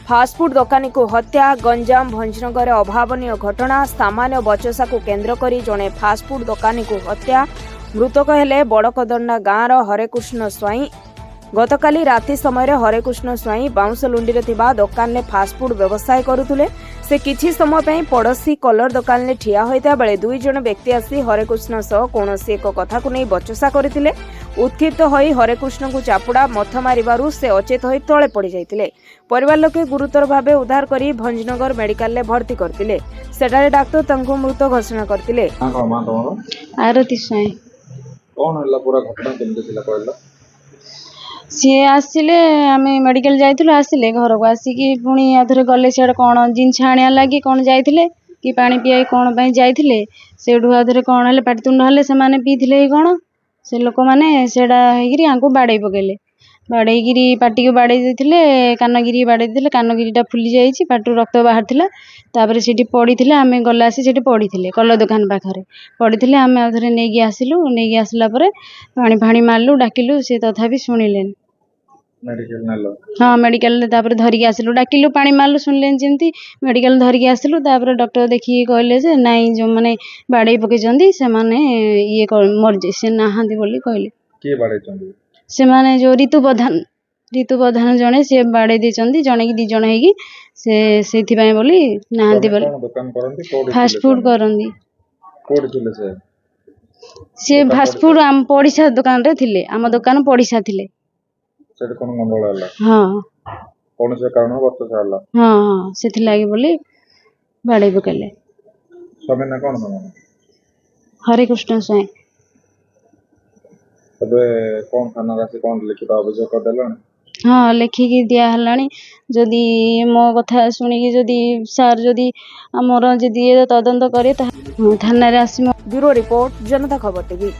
Fast food दोकानी को हत्या। गंजाम भंजनगर अभावनीय घटना। सामान्य बचसा को केन्द्र करी जड़े फास्टफुड दोकानी को हत्या। मृतक हेले बड़कदंडा गाँवर हरेकृष्ण स्वाई। गतकाली राति समय हरेकृष्ण स्वाई बाउंसलुंडी दोकान में फास्टफुड व्यवसाय करुले। से किछि समय पई पड़ोसी कलर दोकान में ठिया होता बेले दुई जन व्यक्ति आसी हरेकृष्ण सह कौन एक कथा को नहीं बचसा करते। उत्क्षिप्त होई हरेकृष्ण को चापुड़ा मथ मारिबारु से अचेत होई तले पड़ी जाइतिले। परिवार लोके गुरुतर भावे उद्धार करी भंजनगर मेडिकल में भर्ती करतिले। सेठारे डाक्टर तंकु मृत घोषणा करतिले। आरती स्वाई कौन हल्ला पूरा घटना केमती थिला कहला? सी आसिले आमे मेडिकल जाइथिलु आसिले घर को आसिकी पुणी आधरे गले सियाडे कोन जिनछ आनिया लागी कोन जाइथिले कि पानी पियाई कोन पई जाइथिले सेडु आधरे कोन हले पाटितुंड हले से माने पीथिले कोन से लोक माने सेडा हेगिरी आंको बाडै पकेले। बाडैगिरी पाटी को बाडै देथिले कानगिरी बाडै देथिले। कानगिरीटा फुली जाईछि पाटू रक्त बाहर थिला। तापर सेठी पड़ीथिले आमे गला आसी सेठी पड़ीथिले कल दुकान पाखरे पड़ीथिले। आमे आधरे नेगी आसिला परे पानी फाणी मारलु डाकिलु से तथापि सुनिलेन। मेडिकल नालो हाँ मेडिकल तापर धरिकी आसिलु डाकिलु पानी मारलु सुनिलेन जेमती मेडिकल धरिकी आसिलु। तापर डॉक्टर देखिए कहले जे नाई जो माने बाडै पकेचंदी से माने ये मर से नाहांती बोली कहले। के बाडै चंदी? से माने जो ऋतु प्रधान जने से बाडै देचंदी जने की 2 जण हेगी से सेथि पय बोली नाहांती बोली। कोन दुकान करंती? कोड फास्ट फूड करंदी। कोड थिले से फास्ट फूड आम पड़िसा दुकान रे थिले। आम दुकान पड़िसा थिले। सेठ कोन गंडोळ हल्ला? हाँ कोन से कारण बच्चा हल्ला? हाँ सेथि लागि बोली बाडै पकेले। स्वामी ना कोन माने? हरेकृष्ण स्वाई। तबे कोन थाना रासी कोन लिखित अभियोग कर देलन? हाँ लेखिकी दिया हलानी। जदि मो कथा सुनिकी जदि सार जदि आमर जदि तदंत करे थाना रे आसी। ब्यूरो रिपोर्ट जनता खबर टीवी।